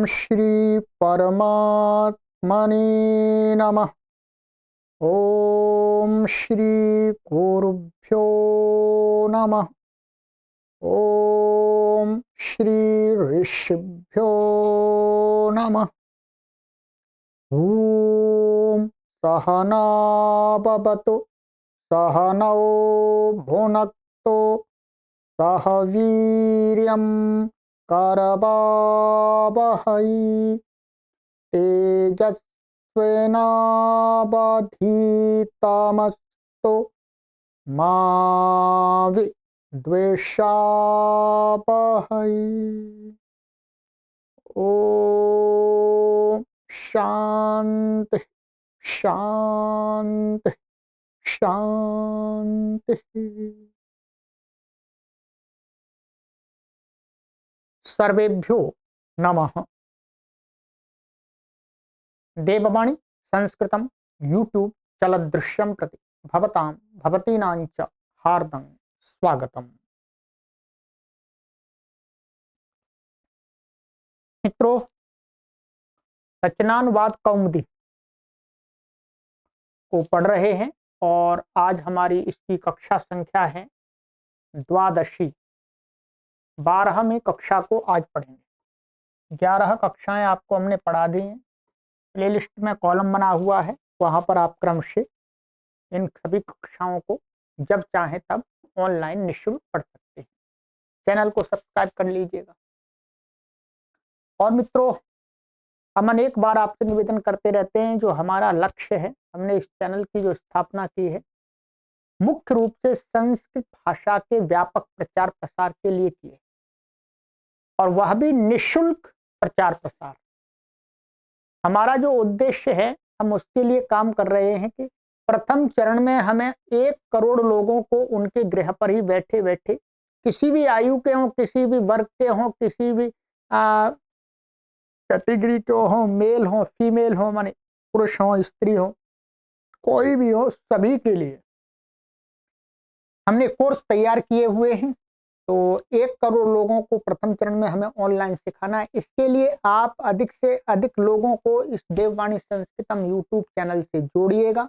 श्री परमात्मने नमः। ओम श्री गुरुभ्यो नमः। ओम श्री ऋषिभ्यो नमः। ओम सहना भवतु सहनौ भुनक्तु सह वीर्यं करवावहै तेजस्विनावधीतमस्तु मा विद्विषावहै। ओम शांति शांति शांति। सर्वेभ्यो नमः। देववाणी संस्कृतं यूट्यूब चलदृश्यं प्रति भवतां भवतीनां च हार्दं स्वागतम्। मित्रों, रचनानुवाद कौमुदी को पढ़ रहे हैं और आज हमारी इसकी कक्षा संख्या है द्वादशी। 12वीं कक्षा को आज पढ़ेंगे। 11 कक्षाएं आपको हमने पढ़ा दी हैं। प्लेलिस्ट में कॉलम बना हुआ है, वहां पर आप क्रम से इन सभी कक्षाओं को जब चाहें तब ऑनलाइन निःशुल्क पढ़ सकते हैं। चैनल को सब्सक्राइब कर लीजिएगा। और मित्रों, हम अनेक बार आपसे निवेदन करते रहते हैं, जो हमारा लक्ष्य है, हमने इस चैनल की जो स्थापना की है मुख्य रूप से संस्कृत भाषा के व्यापक प्रचार प्रसार के लिए की है, और वह भी निःशुल्क प्रचार प्रसार। हमारा जो उद्देश्य है, हम उसके लिए काम कर रहे हैं कि प्रथम चरण में हमें 1 करोड़ लोगों को उनके गृह पर ही बैठे बैठे, किसी भी आयु के हों, किसी भी वर्ग के हों, किसी भी कैटेगरी के हों, मेल हो फीमेल हो, माने पुरुष हो स्त्री हो, कोई भी हो, सभी के लिए हमने कोर्स तैयार किए हुए हैं। तो 1 करोड़ लोगों को प्रथम चरण में हमें ऑनलाइन सिखाना है। इसके लिए आप अधिक से अधिक लोगों को इस देववाणी संस्कृतम यूट्यूब चैनल से जोड़िएगा,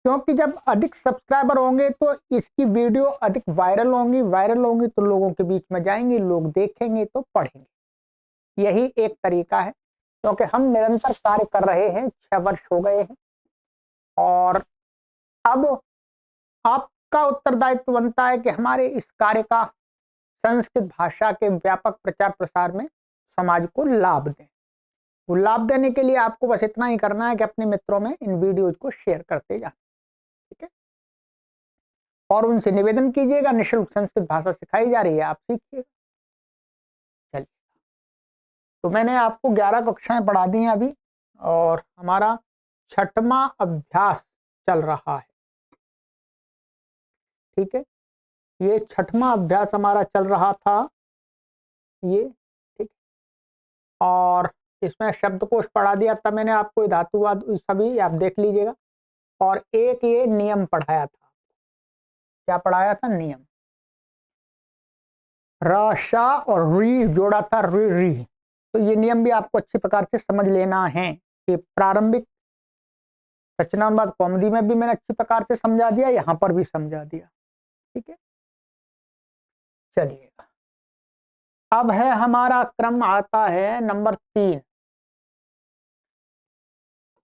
क्योंकि जब अधिक सब्सक्राइबर होंगे तो इसकी वीडियो अधिक वायरल होंगी तो लोगों के बीच में जाएंगी, लोग देखेंगे तो पढ़ेंगे। यही एक तरीका है, क्योंकि हम निरंतर कार्य कर रहे हैं, 6 वर्ष हो गए हैं, और अब आपका उत्तरदायित्व बनता है कि हमारे इस कार्य का संस्कृत भाषा के व्यापक प्रचार प्रसार में समाज को लाभ दें। वो लाभ देने के लिए आपको बस इतना ही करना है कि अपने मित्रों में इन वीडियोज को शेयर करते जाए, ठीक है। और उनसे निवेदन कीजिएगा, निःशुल्क संस्कृत भाषा सिखाई जा रही है, आप सीखिएगा। चलिए, तो मैंने आपको 11 कक्षाएं पढ़ा दी हैं अभी, और हमारा 6वां अभ्यास चल रहा है, ठीक है। ये 6वां अभ्यास हमारा चल रहा था, ये ठीक। और इसमें शब्दकोश पढ़ा दिया, तब मैंने आपको धातुवाद सभी आप देख लीजिएगा। और एक ये नियम पढ़ाया था। क्या पढ़ाया था? नियम। राशा और री जोड़ा था, री री। तो ये नियम भी आपको अच्छी प्रकार से समझ लेना है कि प्रारंभिक रचनानुवाद कौमुदी में भी मैंने अच्छी प्रकार से समझा दिया, यहां पर भी समझा दिया, ठीक है। चलिए, अब है हमारा क्रम आता है नंबर 3।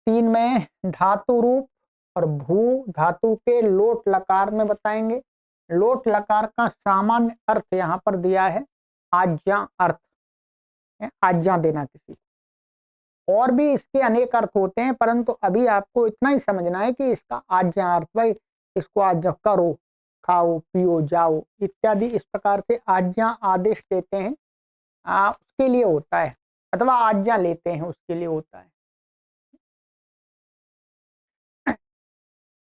3 में धातु रूप और भू धातु के लोट लकार में बताएंगे। लोट लकार का सामान्य अर्थ यहाँ पर दिया है आज्ञा अर्थ, आज्ञा देना किसी को। और भी इसके अनेक अर्थ होते हैं, परंतु अभी आपको इतना ही समझना है कि इसका आज्ञा अर्थ, भाई इसको आज्ञा करो, खाओ, पियो, जाओ इत्यादि, इस प्रकार से आज्ञा आदेश देते हैं उसके लिए होता है, अथवा आज्ञा लेते हैं उसके लिए होता है।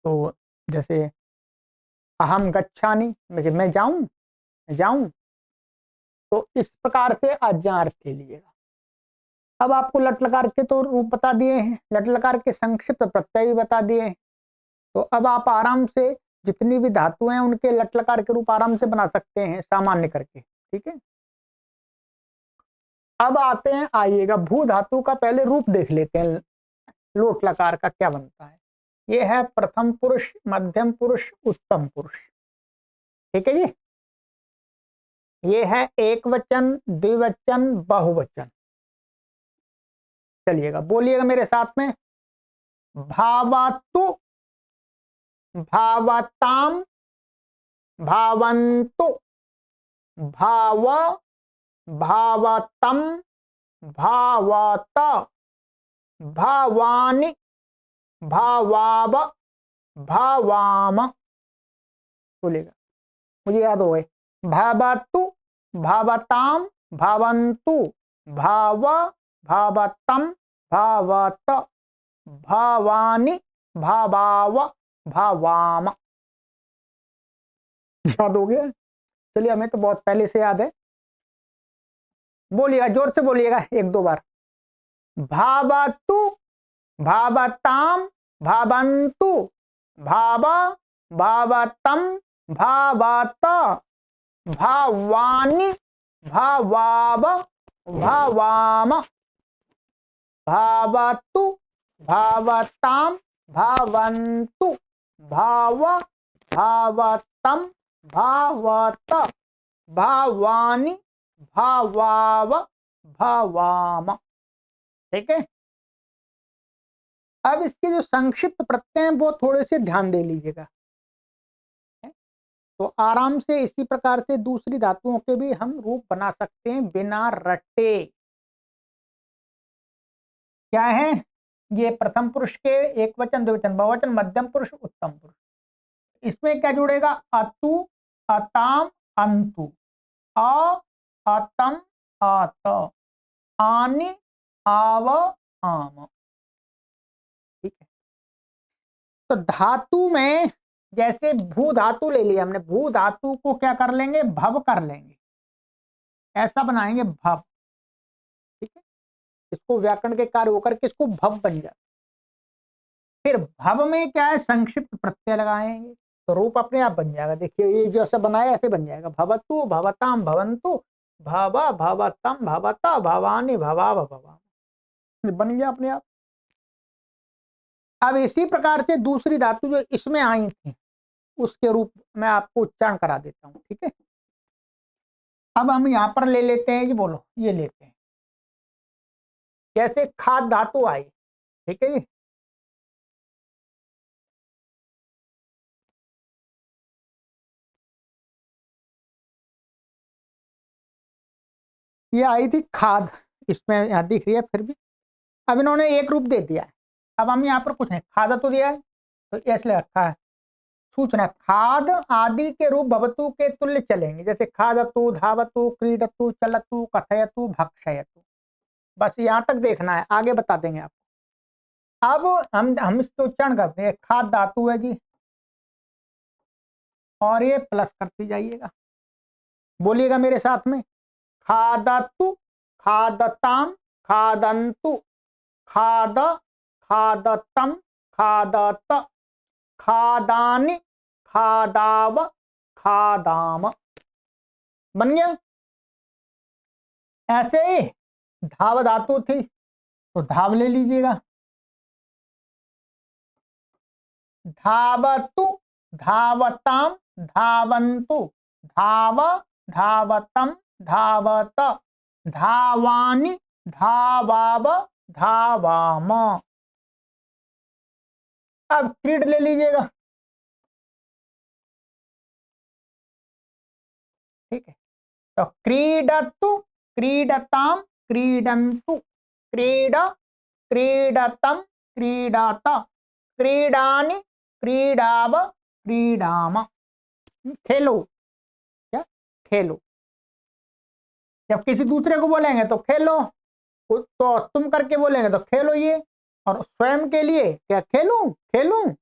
तो जैसे अहम गच्छामि, मैं जाऊं, तो इस प्रकार से आज्ञा अर्थ ले लीजिएगा। अब आपको लट लकार के तो रूप बता दिए हैं, लट लकार के संक्षिप्त प्रत्यय भी बता दिए हैं। तो अब आप आराम से जितनी भी धातु हैं उनके लट लकार के रूप आराम से बना सकते हैं सामान्य करके, ठीक है। अब आते हैं, आइएगा भू धातु का पहले रूप देख लेते हैं, लोट लकार का क्या बनता है। ये है प्रथम पुरुष, मध्यम पुरुष, उत्तम पुरुष। ठीक है जी। ये है एक वचन, द्विवचन, बहुवचन। चलिएगा बोलिएगा मेरे साथ में। भावातु, भावताम, भावन्तु, भाव, भावतम, भावत, भावानि, भावाव, भावाम। बोलिएगा, मुझे याद हो गए। भावतु, भावताम, भावन्तु, भाव, भावतम, भावत, भावानि, भावाव, भावाम। याद हो गया। चलिए, हमें तो बहुत पहले से याद है। बोलिएगा, जोर से बोलिएगा एक दो बार। भावतु, भावताम, भावन्तु, भाव, भावतम, भावत, भावानि, भावाव, भावाम। भावतु, भावताम, भावन्तु, भाव, भावतम, भावत, भावानि, भावाव, भावाम। ठीक है। अब इसके जो संक्षिप्त प्रत्यय हैं वो थोड़े से ध्यान दे लीजिएगा। तो आराम से इसी प्रकार से दूसरी धातुओं के भी हम रूप बना सकते हैं बिना रटे। क्या है ये? प्रथम पुरुष के एक वचन, द्विवचन, बहुवचन, मध्यम पुरुष, उत्तम पुरुष। इसमें क्या जुड़ेगा? अतु, अताम, अंतु, अ, अतम, अत, आनि, आव, आम। ठीक है। तो धातु में जैसे भू धातु ले लिया हमने, भू धातु को क्या कर लेंगे? भव कर लेंगे, ऐसा बनाएंगे भव। ठीक है। इसको व्याकरण के कार्य होकर के इसको भव बन जाता। फिर भव में क्या है? संक्षिप्त प्रत्यय लगाएंगे तो रूप अपने आप बन जाएगा। देखिए ये जैसे बनाया ऐसे बन जाएगा। भवतु, भवताम, भवन्तु, भव, भवतम, भवता, भवानि, भवाव, भवाम। बन गया अपने आप। अब इसी प्रकार से दूसरी धातु जो इसमें आई थी उसके रूप में आपको उच्चारण करा देता हूं। ठीक है। अब हम यहां पर ले लेते हैं जी, बोलो ये लेते हैं। जैसे खाद धातु आई। ठीक है जी। ये आई थी खाद, इसमें यहां दिख रही है फिर भी। अब इन्होंने एक रूप दे दिया है। अब हम यहाँ पर कुछ नहीं, खाद तो दिया है तो इसलिए रखा है। सूचना खाद आदि के रूप भवतु के तुल्य चलेंगे। जैसे खादतु, धावतु, क्रीडतु, चलतु, कथयतु, भक्षयतु। बस यहां तक देखना है, आगे बता देंगे आपको। अब हम इसको उच्चारण करते हैं। खाद धातु है जी, और ये प्लस करते जाइएगा। बोलिएगा मेरे साथ में। खादतु, खादताम, खादन्तु, खाद, खादतम, खादत, खादानि, खादाव, खादाम। बन गया। ऐसे ही धाव धातु थी तो धाव ले लीजिएगा। धावतु, धावताम, धावन्तु, धाव, धावतम, धावत, धावानि, धावाव, धावाम। अब क्रीड ले लीजिएगा। ठीक है। तो क्रीडतु, क्रीडताम, क्रीडन्तु, क्रीड, क्रीडतम, क्रीडत, क्रीडानि, क्रीडाव, क्रीडाम। खेलो। क्या? खेलो। जब किसी दूसरे को बोलेंगे तो खेलो, तो तुम करके बोलेंगे तो खेलो ये। और स्वयं के लिए क्या? खेलूं, खेलूं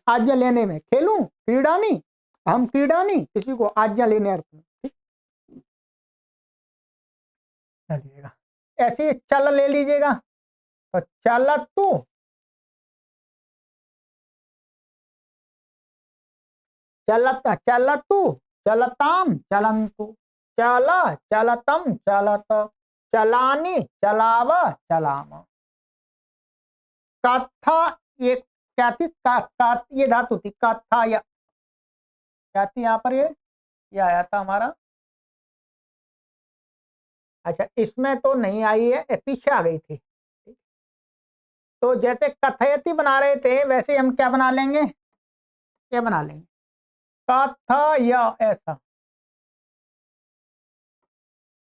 आज्ञा लेने में, खेलूं, क्रीडानी, हम क्रीडानी, किसी को आज्ञा लेने अर्थ में। ठीक। चलिएगा। ऐसे ही चल ले लीजिएगा। तो चलतु, चलत, चलतु, चलताम, चलंतु, चल, चलतम, चलत, चलानी, चलाव, चलाम। कथा, ये क्या थी? ये धातु थी कथा, या क्या थी यहाँ पर? ये आया था हमारा। अच्छा, इसमें तो नहीं आई है, पीछे आ गई थी। तो जैसे कथयति बना रहे थे वैसे हम क्या बना लेंगे? क्या बना लेंगे? कथय, ऐसा।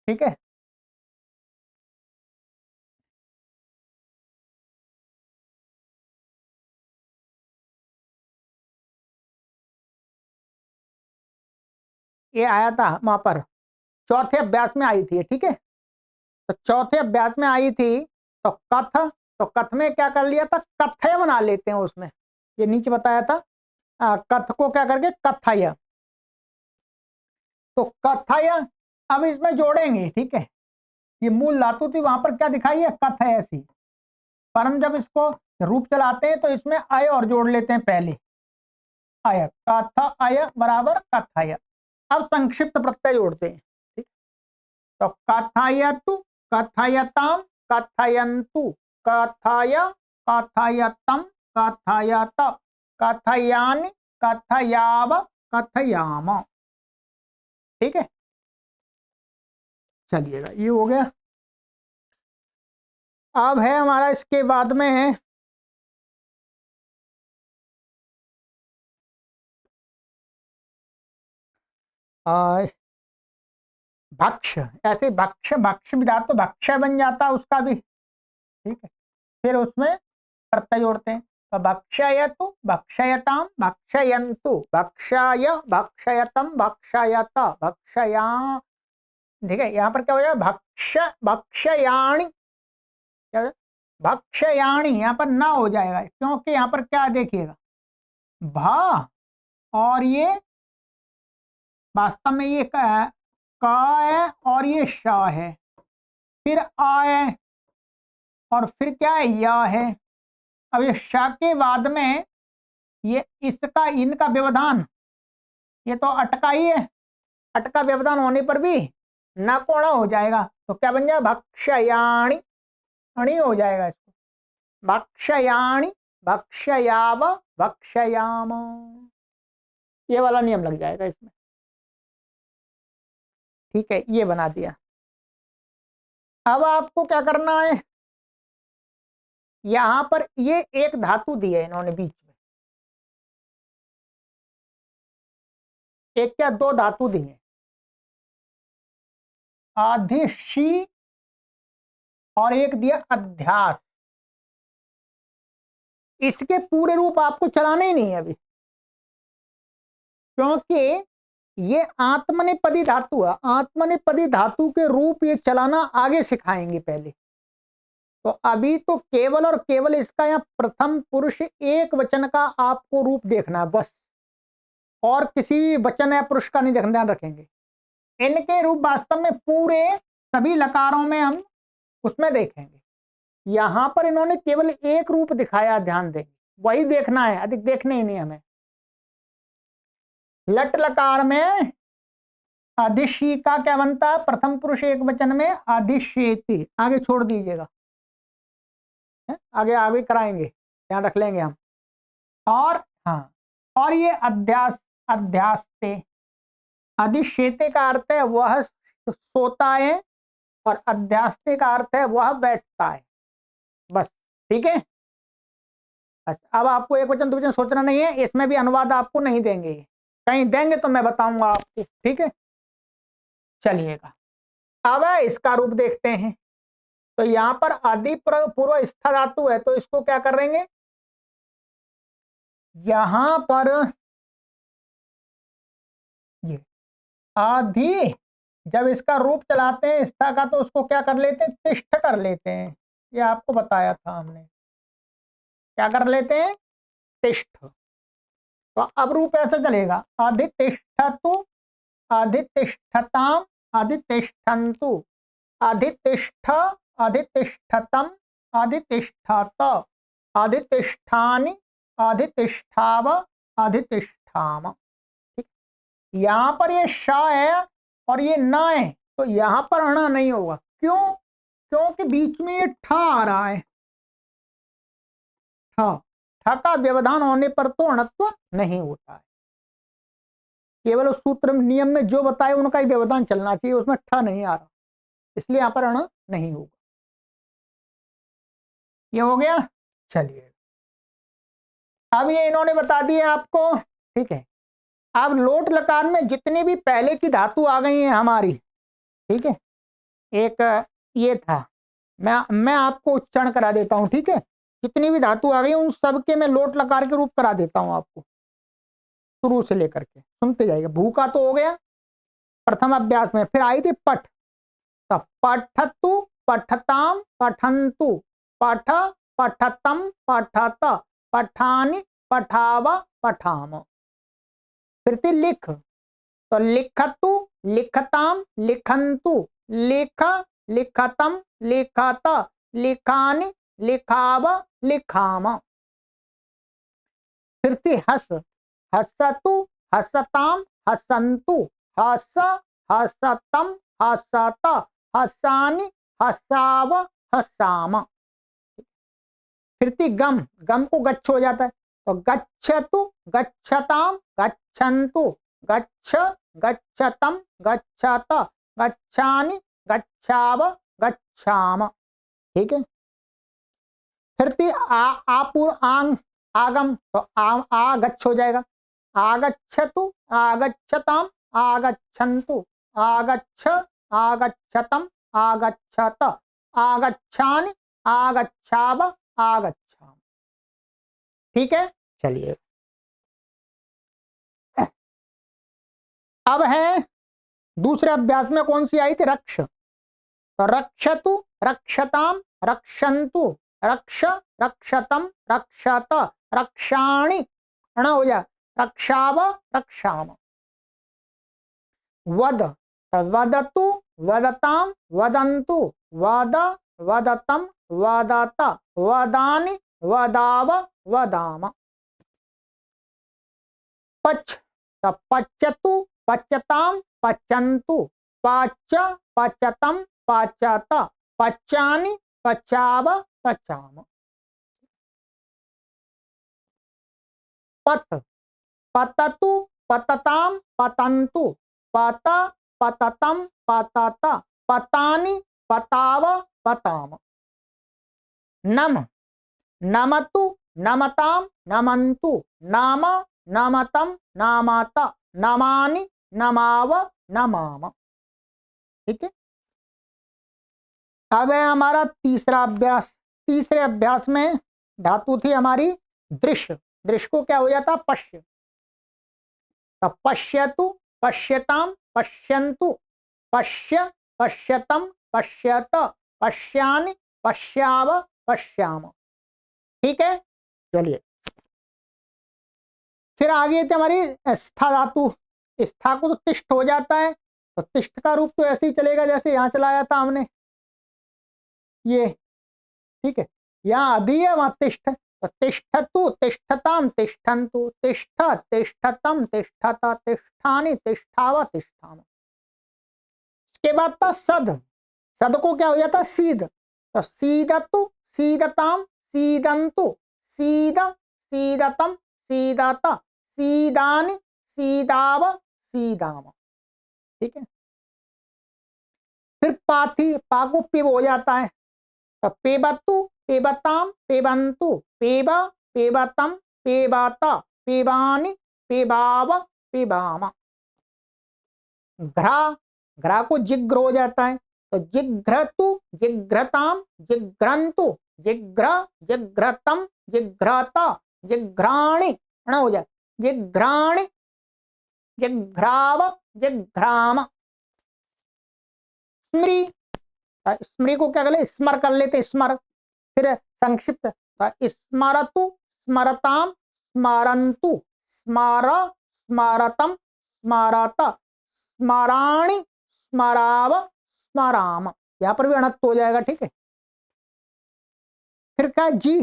ठीक है। ये आया था वहां पर, चौथे अभ्यास में आई थी, ठीक है। तो चौथे अभ्यास में आई थी, तो कथ, तो कथ में क्या कर लिया था? कथय बना लेते हैं उसमें। ये नीचे बताया था, कथ को क्या करके कथय। तो कथय अब इसमें जोड़ेंगे, ठीक है। ये मूल धातु थी, वहां पर क्या दिखाई है? कथय ऐसी। पर हम जब इसको रूप चलाते हैं तो इसमें अय और जोड़ लेते हैं पहले। अय, कथ अय बराबर कथय। अब संक्षिप्त प्रत्यय जोड़ते हैं, ठीक। तो कथयतु, कथयताम, कथयन्तु, कथय, कथयतम, कथयत, कथयानि, कथयाव, कथयाम। ठीक है, चलिएगा, ये हो गया। अब है हमारा इसके बाद में भक्ष। ऐसे भक्ष, भक्ष भी धातु भक्ष बन जाता उसका भी, ठीक है। फिर उसमें प्रत्यय जोड़ते हैं। तो भक्षयतु, भक्षयताम, भक्षयन्तु, भक्षाय, भक्षयतम, भक्षयत, भक्षया। ठीक है, यहाँ पर क्या हो जाएगा? भक्ष, भक्षयाणि, क्या हो जाएगा? भक्षयाणि, यहाँ पर ना हो जाएगा, क्योंकि यहाँ पर क्या देखिएगा, भा और ये वास्तव में ये का है और ये श है, फिर आ है और फिर क्या है? या है। अब ये श के बाद में ये इसका, इनका व्यवधान, ये तो अटका ही है। अटका व्यवधान होने पर भी न कोणा हो जाएगा, तो क्या बन जाएगा? भक्षयाणि, अणि हो जाएगा इसको। भक्षयाणि, भक्षयाव, भक्षयाम, ये वाला नियम लग जाएगा इसमें। ठीक है, ये बना दिया। अब आपको क्या करना है? यहां पर ये एक धातु दी है इन्होंने बीच में, एक क्या दो धातु दी है, आधिशी और एक दिया अध्यास। इसके पूरे रूप आपको चलाने ही नहीं है अभी, क्योंकि ये आत्मनेपदी धातु है। आत्मनेपदी धातु के रूप ये चलाना आगे सिखाएंगे पहले। तो अभी तो केवल और केवल इसका यहाँ प्रथम पुरुष एक वचन का आपको रूप देखना है बस, और किसी भी वचन या पुरुष का नहीं देखना, ध्यान रखेंगे। इनके रूप वास्तव में पूरे सभी लकारों में हम उसमें देखेंगे। यहां पर इन्होंने केवल एक रूप दिखाया, ध्यान दें, वही देखना है, अधिक देखने ही नहीं हमें। लट लकार में अधिशी का क्या बनता है? प्रथम पुरुष एक वचन में अधिशेति, आगे छोड़ दीजिएगा, आगे आगे कराएंगे, ध्यान रख लेंगे हम। और हाँ, और ये अध्यास, अध्यास्ते, अधिशेते का अर्थ है वह सोता है, और अध्यास्ते का अर्थ है वह बैठता है, बस। ठीक है। अच्छा, अब आपको एक वचन दो वचन सोचना नहीं है, इसमें भी अनुवाद आपको नहीं देंगे, कहीं देंगे तो मैं बताऊंगा आपको, ठीक है। चलिएगा, अब इसका रूप देखते हैं। तो यहां पर आदि पूर्व स्था धातु है, तो इसको क्या करेंगे? यहां पर ये आदि, जब इसका रूप चलाते हैं स्था का, तो उसको क्या कर लेते हैं? तिष्ठ कर लेते हैं। ये आपको बताया था हमने, क्या कर लेते हैं? तिष्ठ। तो अब रूप ऐसा चलेगा, अधितिष्ठतु, अधितिष्ठताम, अधितिष्ठन्तु, अधितिष्ठ, अधितिष्ठतम, अधितिष्ठत, अधितिष्ठानि, अधितिष्ठाव, अधितिष्ठाम। ठीक, यहां पर ये श है और ये न है, तो यहां पर अणा नहीं होगा। क्यों? क्योंकि बीच में ये ठा आ रहा है, ठा, ठा का व्यवधान होने पर तो अणत्व नहीं होता है। केवल उस सूत्र नियम में जो बताए उनका ही व्यवधान चलना चाहिए, उसमें ठा नहीं आ रहा, इसलिए यहां पर अण नहीं होगा। ये हो गया। चलिए, अब ये इन्होंने बता दिया आपको, ठीक है। अब लोट लकार में जितनी भी पहले की धातु आ गई हैं हमारी, ठीक है, एक ये था, मैं आपको उच्चारण करा देता हूं, ठीक है। जितनी भी धातु आ गई उन सबके मैं लोट लकार के रूप करा देता हूं आपको, शुरू से लेकर के सुनते जाइए। भू का तो हो गया प्रथम अभ्यास में, फिर आई थी पठ, तो पठतु पठताम पठंतु, पठ पठतम पठत, पठानि पठाव पठाम। फिर थी लिख, तो लिखतु लिखताम लिखंतु, लिख लिखतम लिखत, लिखानि लिखाव लिखाम। फिर थी हस, हसतु हसताम हसंतु, हस हसतम हसत, हसानि हसाव हसाम। फिर थी गम, गम को गच्छ हो जाता है, तो गच्छतु गच्छताम गच्छन्तु, गच्छ गच्छतम गच्छत, गच्छानि गच्छाव गच्छाम। ठीक है। फिर थी आपुर आंग आगम, तो आ गच्छ हो जाएगा, आगच्छतु आगच्छताम आगच्छन्तु, आगच्छ आगच्छतम आगच्छत, आगच्छानि आगच्छाव आगच्छाम। ठीक है। चलिए, अब है दूसरे अभ्यास में कौन सी आई थी, रक्ष, तो रक्षतु रक्षताम रक्षन्तु, रक्ष रक्षतम रक्षत, रक्षाणि अण हो जाए, रक्षाव रक्षाम। वद, तो वदतु वदताम वदन्तु, वद वदतम वदत, वदानि वदाव वदाम। पच, तो पच्यतु पच्यताम पच्यन्तु, पच पच्यतम पच्यत, पच्चानि पचाव पचाम। पत, पततु पतताम पतन्तु, पत पततम पतत, पतानि पताव पताम। नम, नमतु नमताम नमन्तु, नम नमतम नामत, नमानि नमाव नमाम। ठीक है। अब है हमारा तीसरा अभ्यास। तीसरे अभ्यास में धातु थी हमारी दृश्य, दृश्य को क्या हो जाता, पश्य, तो पश्यतु पश्यताम पश्यन्तु, पश्य पश्यतम पश्यत, पश्यानि पश्याव पश्याम। ठीक है। चलिए, फिर आगे थी हमारी स्था धातु, स्था को तो तिष्ठ हो जाता है, तो तिष्ठ का रूप तो ऐसे ही चलेगा जैसे यहां चलाया था हमने, ये, ठीक है। यहाँ अधि है, वहां तिष्ठ, तो तिष्ठतु तिष्ठताम तिष्ठन्तु, तिष्ठ तिष्ठतम तिष्ठत, तिष्ठानि तिष्ठाव तिष्ठाम। इसके बाद था सद, सद को क्या हो जाता, सीध, तो सीदतु सीदताम सीदन्तु, सीद सीदतम सीदत, सीदानि सीदाव सीदाम। ठीक है। फिर पाथी, पा को पिब हो जाता है, तो पेबतु पेबताम पेबन्तु, पेब पेबतम पेबत, पेबानि पेबाव पेबाम। घ्रा, घ्रा को जिग्र हो जाता है, तो जिघ्रतु जिघ्रताम जिघ्रन्तु, जिघ्र जिघ्रतम जिघ्रत, जिघ्राणि अण हो जाए, जिघ्राणि जिघ्राव जिघ्राम। स्मृ, स्मृ को क्या कर ले, स्मर कर लेते, स्मर। फिर संक्षिप्त, स्मरतु स्मरताम स्मरन्तु, स्मर स्मरतम स्मरत, स्मराणि स्मराव स्मराम। यहां पर भी अणत्व हो जाएगा। ठीक है। फिर क्या, जी,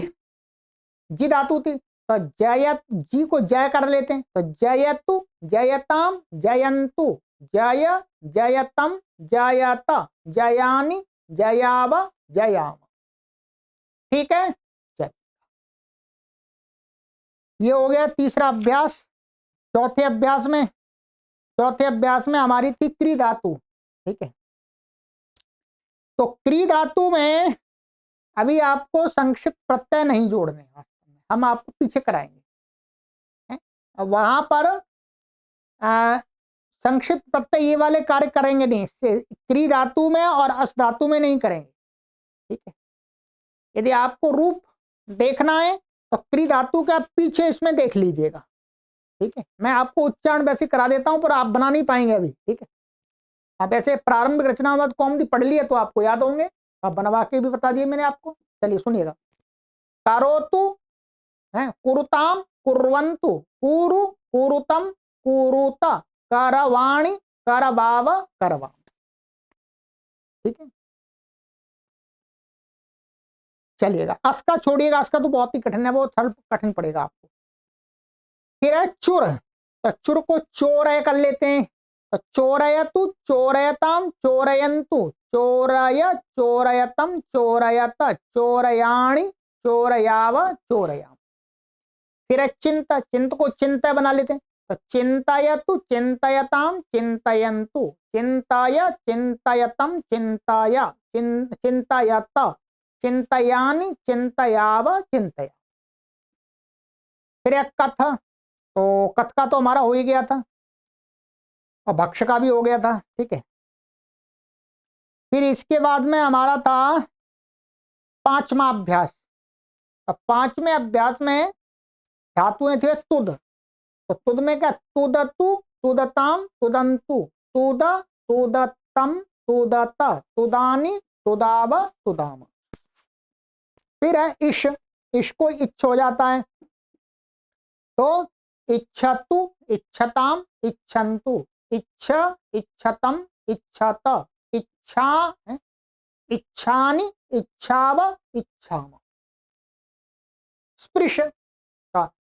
जी धातु थी, तो जय, जी को जय कर लेते हैं, तो जयतु जयताम जयन्तु, जय जयतम जयत, जयानि जयाव जयाम। ठीक है, चल ये हो गया तीसरा अभ्यास। चौथे अभ्यास में हमारी थी क्री धातु। ठीक है, तो क्री धातु में अभी आपको संक्षिप्त प्रत्यय नहीं जोड़ने, हम आपको पीछे कराएंगे। वहां पर संक्षिप्त प्रत्यय ये वाले कार्य करेंगे नहीं, क्री धातु में और अस धातु में नहीं करेंगे। ठीक है, यदि आपको रूप देखना है तो क्री धातु का पीछे इसमें देख लीजिएगा। ठीक है, मैं आपको उच्चारण वैसे करा देता हूं पर आप बना नहीं पाएंगे अभी। ठीक है, आप ऐसे प्रारंभिक रचनावाद कौमुदी पढ़ लिए तो आपको याद होंगे, आप बनवा के भी बता दिए मैंने आपको। चलिए सुनिएगा। करोतु है, कुरुताम कुर्वन्तु, कुरु कुरुतम कुरुत, करवाणि करवाव करवा। ठीक है, चलिएगा। अस का छोड़िएगा, अस का तो बहुत ही कठिन है, वो थोड़ा कठिन पड़ेगा आपको। फिर है चुर, तो चुर को चोरय कर लेते हैं, तो चोरयतु चोरयताम चोरयन्तु, चोरय चोरयतम चोरयत, चोरयाणि चोरयाव चोरयाम। फिर है चिंता, चिंत को चिंता बना लेते हैं, तो चिंतयतु चिंतयताम चिंतयन्तु, चिंताय चिंतयतम चिंताय चिंतयत, चिंतयानि चिंतयाव चिंतया। फिर एक कथ, तो कथ का तो हमारा हो ही गया था और भक्ष का भी हो गया था। ठीक है, फिर इसके बाद में हमारा था पांचवा अभ्यास। अब पांचवें अभ्यास में धातुएं थे तुद, तो तुद में क्या, तुदतु तुदताम तुदंतु, तुद तुदतम तुदत, तुदानी तुदाव तुदाम। फिर है इश, इश को इच्छ हो जाता है, तो इच्छतु इच्छताम इच्छन्तु, इच्छ इच्छतम इच्छत, इच्छा इच्छानि इच्छाव इच्छाम। स्पृश,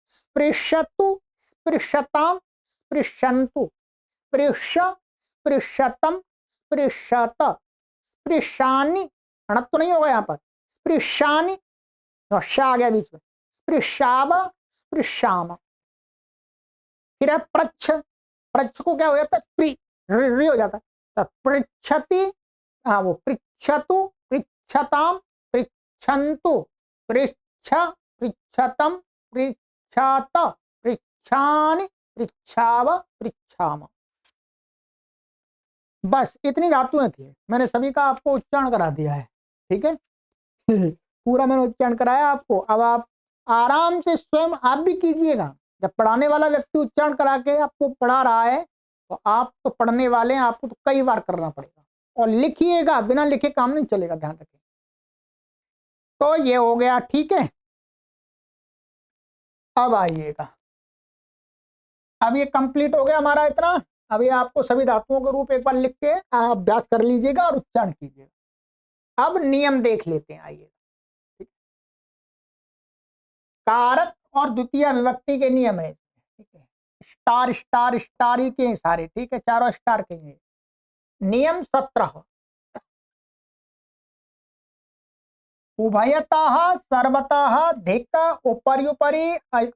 स्पृशतु स्पृशताम स्पृशन्तु, स्पृश स्पृशतम स्पृशत, स्पृशानि, अणत तो नहीं होगा यहाँ पर, स्पृशानि शा आ गया बीच में, स्पृशाव स्पृशाम। फिर है प्रच्छ, प्रच्छ को क्या हो जाता है, प्री हो जाता है, तो पृच्छति, हाँ वो पृच्छतु पृच्छताम पृच्छन्तु, पृच्छ पृच्छतम पृच्छत, पृच्छानि पृच्छाव पृच्छाम। बस इतनी धातुएं थी, मैंने सभी का आपको उच्चारण करा दिया है। ठीक है पूरा मैंने उच्चारण कराया आपको। अब आप आराम से स्वयं आप भी कीजिएगा। जब पढ़ाने वाला व्यक्ति उच्चारण करा के आपको पढ़ा रहा है तो आप तो पढ़ने वाले हैं, आपको तो कई बार करना पड़ेगा। और लिखिएगा, बिना लिखे काम नहीं चलेगा, ध्यान रखें। तो ये हो गया। ठीक है, अब आइएगा, अब ये कंप्लीट हो गया हमारा इतना। अभी आपको सभी धातुओं के रूप एक बार लिख के अभ्यास कर लीजिएगा और उच्चारण कीजिएगा। अब नियम देख लेते हैं, आइए। कारक और द्वितीय विभक्ति के नियम है। ठीक है, स्टार स्टार स्टार के सारे, ठीक है, चारों स्टार के हैं। नियम 17, उभयतः सर्वतः धिक उपर्युपरि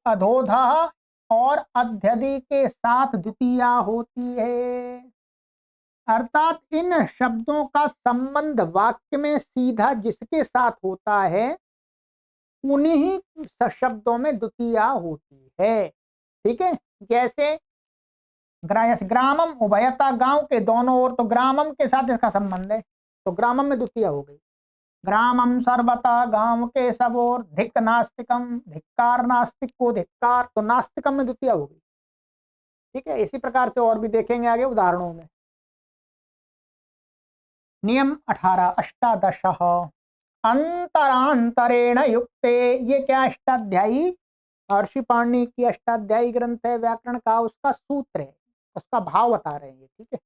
अधोधः और अध्यधि के साथ द्वितीया होती है। अर्थात इन शब्दों का संबंध वाक्य में सीधा जिसके साथ होता है उन्हीं शब्दों में द्वितीया होती है। ठीक है, जैसे ग्रामम उभयता, गांव के दोनों ओर, तो ग्रामम के साथ इसका संबंध है, तो ग्रामम में द्वितीया हो गई। ग्रामम सर्वता, गांव के सब ओर, धिक नास्तिकम, धिक्कार नास्तिक को धिक्कार, तो नास्तिकम में द्वितीया हो गई। ठीक है, इसी प्रकार से और भी देखेंगे आगे उदाहरणों में। नियम 18, अष्टादश, अंतरांतरेण युक्ते, ये क्या अष्टाध्यायी महर्षि पाणिनि की अष्टाध्यायी ग्रंथ है व्याकरण का, उसका सूत्र है, उसका भाव बता रहे हैं। ठीक है,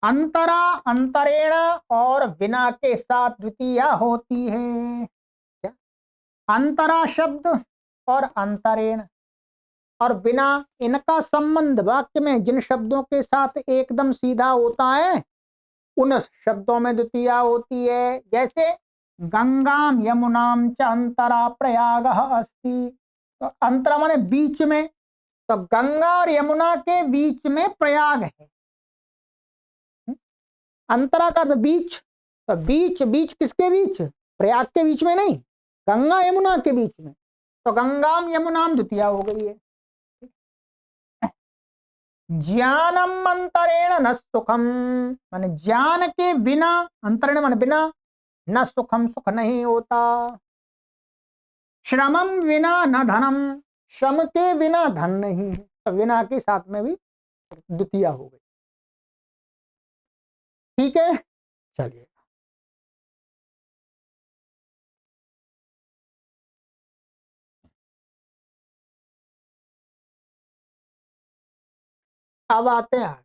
अंतरा अंतरेण और बिना के साथ द्वितीया होती है। क्या, अंतरा शब्द और अंतरेण और बिना, इनका संबंध वाक्य में जिन शब्दों के साथ एकदम सीधा होता है उन शब्दों में द्वितीया होती है, जैसे गंगाम यमुनाम च अंतरा प्रयाग अस्ति। तो अंतरा माने बीच में, तो गंगा और यमुना के बीच में प्रयाग है। अंतरा का तो बीच, तो बीच बीच किसके बीच? प्रयाग के बीच में नहीं, गंगा यमुना के बीच में। तो गंगाम यमुनाम द्वितीया हो गई है। ज्ञानम अंतरेण न सुखम, माने ज्ञान के बिना, अंतरेण माने बिना, न सुखम सुख नहीं होता। श्रमम विना न धनम, श्रम के बिना धन नहीं है। तो विना के साथ में भी द्वितीया हो गई। ठीक है, चलिए अब आते हैं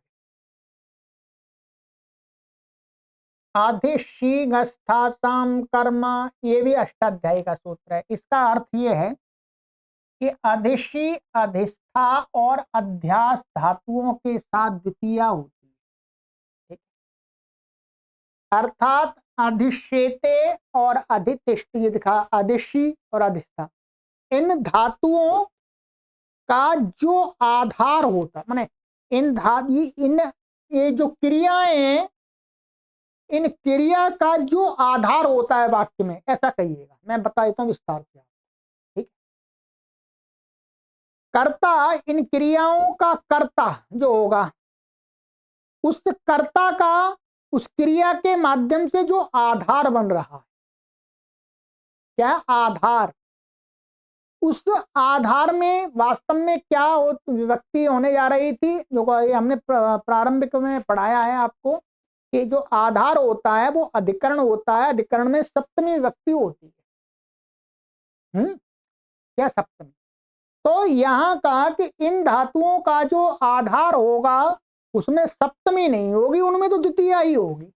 आधिशीगस्थासाम कर्म। ये भी अष्टाध्यायी का सूत्र है। इसका अर्थ ये है कि अधिशी, अधिष्ठा और अध्यास धातुओं के साथ द्वितीया होती है। अर्थात अधिशेते और अधितिष्ठ, ये दिखा अधिशी और अधिष्ठा, इन धातुओं का जो आधार होता, माने इन ये जो क्रियाएं, इन क्रिया का जो आधार होता है वाक्य में, ऐसा कहिएगा। मैं बता देता हूं विस्तार से। ठीक, कर्ता, इन क्रियाओं का कर्ता जो होगा, उस कर्ता का उस क्रिया के माध्यम से जो आधार बन रहा है, क्या आधार, उस आधार में वास्तव में क्या विभक्ति होने जा रही थी, जो हमने प्रारंभिक में पढ़ाया है आपको कि जो आधार होता है वो अधिकरण होता है। अधिकरण में सप्तमी विभक्ति होती है। क्या सप्तमी? तो यहां कहा कि इन धातुओं का जो आधार होगा उसमें सप्तमी नहीं होगी, उनमें तो द्वितीया ही होगी।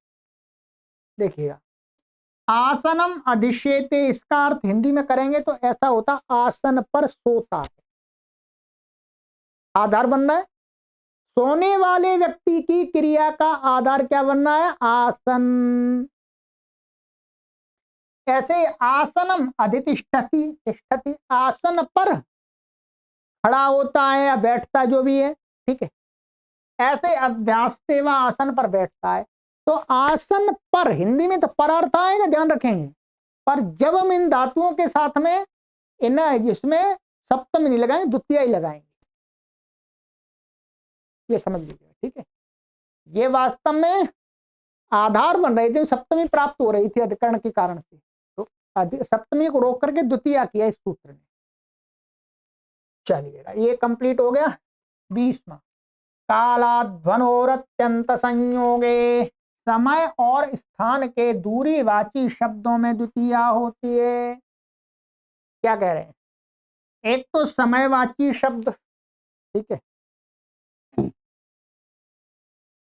देखिएगा, आसनम अधिशेते, इसका अर्थ हिंदी में करेंगे तो ऐसा होता, आसन पर सोता है। आधार बन रहा है, सोने वाले व्यक्ति की क्रिया का आधार क्या बन रहा है? आसन। ऐसे आसनम अधितिष्ठति, तिष्ठति, आसन पर खड़ा होता है या बैठता जो भी है। ठीक है, ऐसे अध्यास्ते व आसन पर बैठता है। तो आसन पर, हिंदी में तो पर अर्थ आएगा, ध्यान रखेंगे, पर जब हम इन धातुओं के साथ में इन इसमें सप्तमी नहीं लगाएंगे, द्वितीया ही लगाएंगे, ये समझ लीजिए। ठीक है, ये वास्तव में आधार बन रही थी, सप्तमी प्राप्त हो रही थी अधिकरण के कारण से, तो सप्तमी को रोक करके द्वितीया किया इस सूत्र ने। चलिएगा, ये कंप्लीट हो गया। 20वां, कालाध्वनोरत्यंत संयोगे, समय और स्थान के दूरीवाची शब्दों में द्वितीया होती है। क्या कह रहे हैं? एक तो समयवाची शब्द, ठीक है,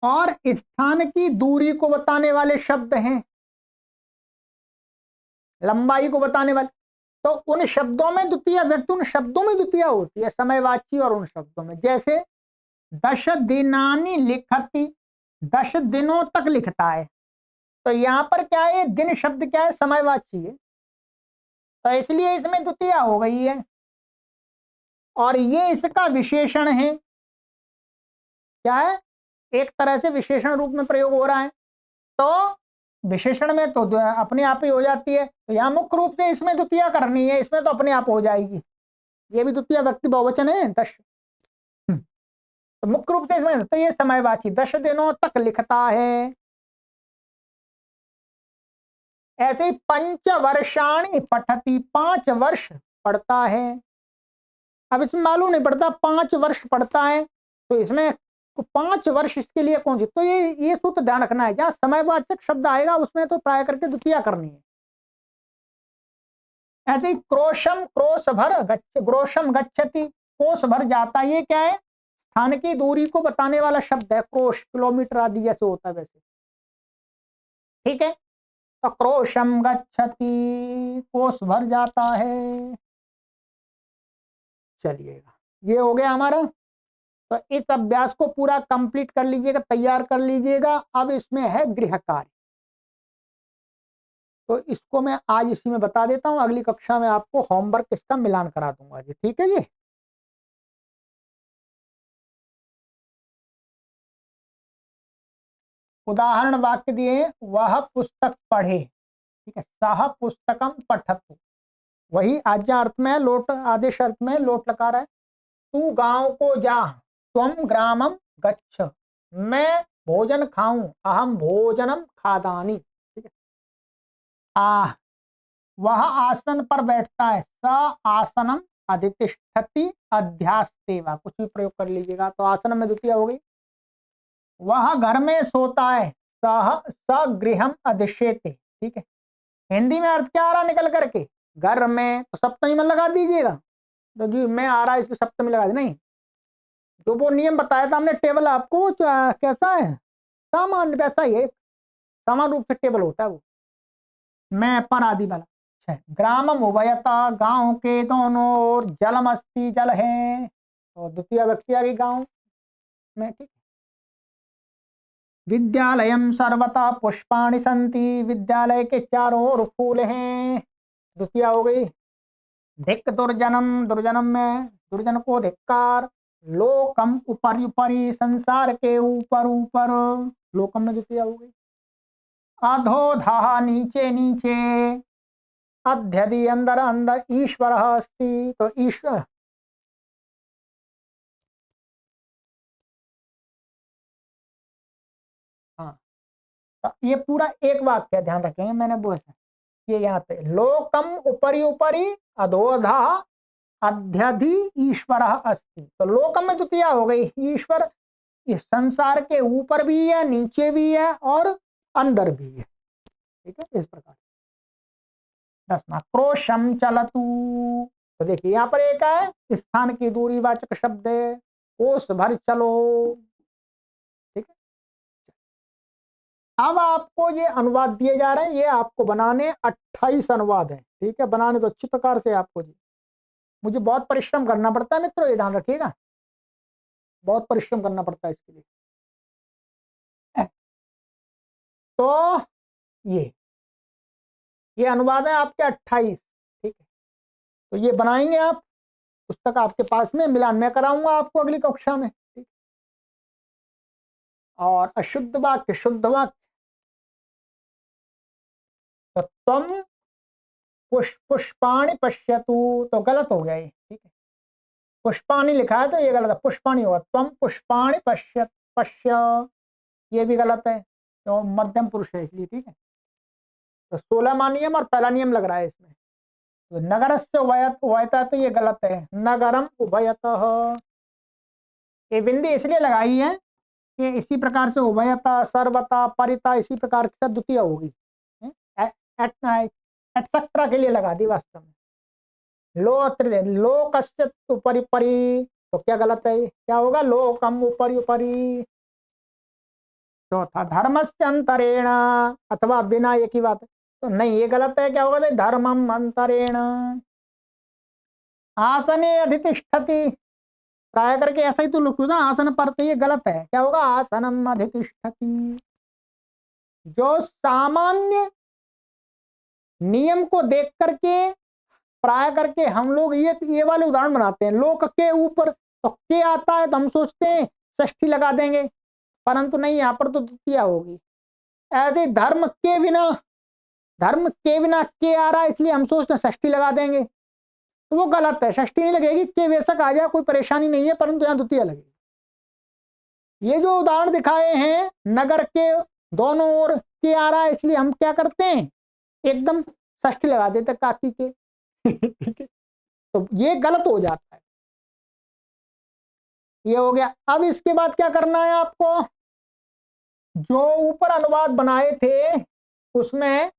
और स्थान की दूरी को बताने वाले शब्द हैं, लंबाई को बताने वाले। तो उन शब्दों में द्वितीया, व्यक्ति उन शब्दों में द्वितीया होती है, समयवाची और उन शब्दों में। जैसे 10 दिनानि लिखति, 10 दिनों तक लिखता है। तो यहां पर क्या है, दिन शब्द क्या है? समयवाची है, तो इसलिए इसमें द्वितीया हो गई है। और ये इसका विशेषण है। क्या है? एक तरह से विशेषण रूप में प्रयोग हो रहा है, तो विशेषण में तो अपने आप ही हो जाती है। तो यहाँ मुख्य रूप से इसमें द्वितीया करनी है, इसमें तो अपने आप हो जाएगी। ये भी द्वितीय व्यक्ति बहुवचन है, 10। तो मुख्य रूप से इसमें तो ये समयवाची, 10 दिनों तक लिखता है। ऐसे ही पंचवर्षाणि पठति, 5 वर्ष पढ़ता है। अब इसमें मालूम नहीं पड़ता 5 वर्ष पढ़ता है, तो इसमें 5 वर्ष इसके लिए कौन सी, तो ये सूत्र ध्यान रखना है। जहां समयवाचक शब्द आएगा उसमें तो प्राय करके द्वितीया करनी है। ऐसे ही क्रोशम, क्रोश भर ग्रोशम गच्छति, कोस भर जाता, ये क्या है? स्थान की दूरी को बताने वाला शब्द है। क्रोश किलोमीटर आदि जैसे होता है वैसे। ठीक है, तो क्रोशम गच्छति, कोस भर जाता है। चलिएगा, ये हो गया हमारा। तो इस अभ्यास को पूरा कंप्लीट कर लीजिएगा, तैयार कर लीजिएगा। अब इसमें है गृह कार्य, तो इसको मैं आज इसी में बता देता हूं, अगली कक्षा में आपको होमवर्क इसका मिलान करा दूंगा जी। ठीक है जी। उदाहरण वाक्य दिए, वह पुस्तक पढ़े, ठीक है, सह पुस्तकम पठतु, वही आज्ञा अर्थ में है, लोट आदेश अर्थ में, लोट लकार है। तू गांव को जा, त्वम ग्रामम गच्छ, मैं भोजन खाऊं, अहम भोजनम खादानी, ठीक है। आ वह आसन पर बैठता है, स आसनम अधितिष्ठति अध्यास्तेवा, कुछ भी प्रयोग कर लीजिएगा। तो आसन में द्वितीय हो गई। वह घर में सोता है, सह सगृहम अधिष्यते, ठीक है। हिंदी में अर्थ क्या आ रहा निकल करके, घर में, तो सप्तमी में लगा दीजिएगा। तो जी मैं आ रहा है इसलिए सप्तमी लगा दी, नहीं, जो वो नियम बताया था हमने टेबल आपको, वो कैसा है, सामान्य वैसा ही है, समान रूप से टेबल होता है वो, मैं पर आदि वाला। अच्छा, ग्रामम उभयता, गांव के दोनों ओर, जलम अस्ति, जल है, और द्वितीय व्यक्ति आ गई गांव में, ठीक। विद्यालयम सर्वतः पुष्पाणि संति, विद्यालय के चारों ओर फूल हैं, द्वितीय हो गई। धिक दुर्जनम, दुर्जनम में दुर्जन को धिक्कार, लोकम ऊपर ऊपरी, संसार के ऊपर ऊपर, लोकम में द्वितीय हो गई। अधोधा, नीचे नीचे, अध्यधि, अंदर अंदर, ईश्वर अस्ति, तो ईश्वर, हाँ, तो ये पूरा एक वाक्य ध्यान रखेंगे, मैंने बोला ये यहाँ पे, लोकम ऊपरी ऊपरी, अधोधा, अध्यधि, ईश्वर अस्ति, तो लोकम में द्वितीय हो गई, ईश्वर इस संसार के ऊपर भी है, नीचे भी है, और अंदर भी है, ठीक है। इस प्रकार 10वां, क्रोशम चलतु, तो देखिए यहाँ पर एक है स्थान की दूरी वाचक शब्द है, कोस भर चलो, ठीक है। अब आपको ये अनुवाद दिए जा रहे हैं, ये आपको बनाने 28 अनुवाद हैं, ठीक है। बनाने तो अच्छी प्रकार से आपको जी, मुझे बहुत परिश्रम करना पड़ता है मित्रों, ये ध्यान रखिएगा, बहुत परिश्रम करना पड़ता है इसके लिए। तो ये अनुवाद है आपके 28, ठीक है। तो ये बनाएंगे आप, पुस्तक आपके पास में, मिलान मैं कराऊंगा आपको अगली कक्षा में, ठीक। और अशुद्ध वाक्य, शुद्ध वाक्य, तो तुम पुष्पाणि पश्यतु, तो गलत हो गया ये, ठीक है। पुष्पाणि लिखा है तो ये गलत है, पुष्पाणि होगा, तुम पुष्पाणि पश्य, ये भी गलत है, तो मध्यम पुरुष है इसलिए, ठीक है। तो 16वां नियम और पहला नियम लग रहा है इसमें। तो नगरस्य उभयतः, तो ये गलत है, नगरम उभयतः, ये बिंदी इसलिए लगाई है कि इसी प्रकार से उभयता, सर्वता, परिता, इसी प्रकार की द्वितीय होगी, एटसेट्रा के लिए लगा दी वास्तव में। लोकस्य उपरि परि, तो क्या गलत है, क्या होगा, लोकम उपरि उपरि। चौथा, धर्मस्य अंतरेण, अथवा बिना, एक ही बात है, तो नहीं ये गलत है, क्या होगा, धर्मम अंतरेण। आसने अधितिष्ठति, प्राय करके ऐसा ही तो लिखो ना, आसन पर, तो ये गलत है, क्या होगा, आसनम अधितिष्ठति। जो सामान्य नियम को देख करके प्राय करके हम लोग ये वाले उदाहरण बनाते हैं, लोक के ऊपर, तो के आता है तो हम सोचते हैं षष्ठी लगा देंगे, परंतु नहीं, यहाँ पर तो द्वितीय होगी। ऐसे धर्म के बिना, धर्म के बिना के आ रहा है, इसलिए हम सोचते हैं षष्ठी लगा देंगे, तो वो गलत है, षष्ठी नहीं लगेगी, के बेशक आ जाए, कोई परेशानी नहीं है, परंतु यहाँ द्वितीय लगेगी। ये जो उदाहरण दिखाए हैं, नगर के दोनों ओर के आ रहा है, इसलिए हम क्या करते हैं, एकदम षष्ठी लगा देते काकी के, ठीक है। तो ये गलत हो जाता है, ये हो गया। अब इसके बाद क्या करना है आपको, जो ऊपर अनुवाद बनाए थे उसमें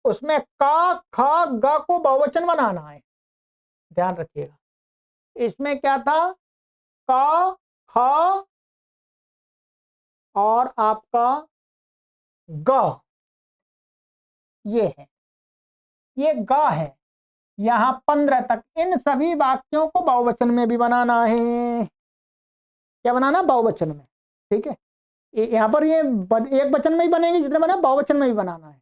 उसमें का, ख, ग को बहुवचन बनाना है, ध्यान रखिएगा। इसमें क्या था, का, ख और आपका ग, ये है, ये ग है, यहां 15 तक, इन सभी वाक्यों को बहुवचन में भी बनाना है, क्या बनाना, बहुवचन में। ठीक है, यहाँ पर ये एक वचन में ही बनेगी जितने बना, बहुवचन में भी बनाना है।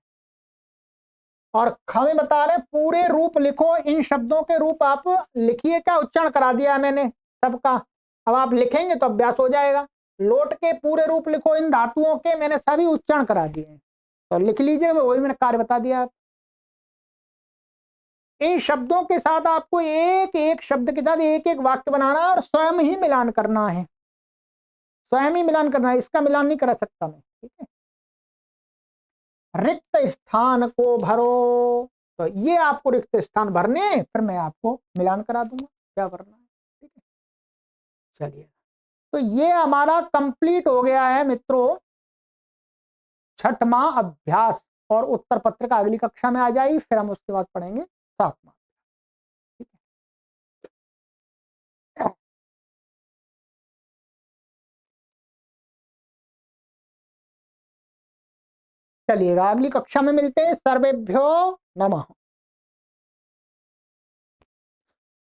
और ख में बता रहे पूरे रूप लिखो, इन शब्दों के रूप आप लिखिए। क्या उच्चारण करा दिया मैंने सबका, अब आप लिखेंगे तो अभ्यास हो जाएगा। लोट के पूरे रूप लिखो इन धातुओं के, मैंने सभी उच्चारण करा दिए हैं, तो लिख लीजिए, वही मैंने कार्य बता दिया। इन शब्दों के साथ आपको एक एक शब्द के साथ एक एक वाक्य बनाना और स्वयं ही मिलान करना है, स्वयं ही मिलान करना है, इसका मिलान नहीं करा सकता मैं। ठीक है, रिक्त स्थान को भरो, तो ये आपको रिक्त स्थान भरने, फिर मैं आपको मिलान करा दूंगा क्या भरना है। ठीक है, चलिए, तो ये हमारा कंप्लीट हो गया है मित्रों, छठवां अभ्यास। और उत्तर पत्रिका अगली कक्षा में आ जाएगी, फिर हम उसके बाद पढ़ेंगे सातवां। ठीक है, चलिएगा, अगली कक्षा में मिलते हैं। सर्वेभ्यो नमः।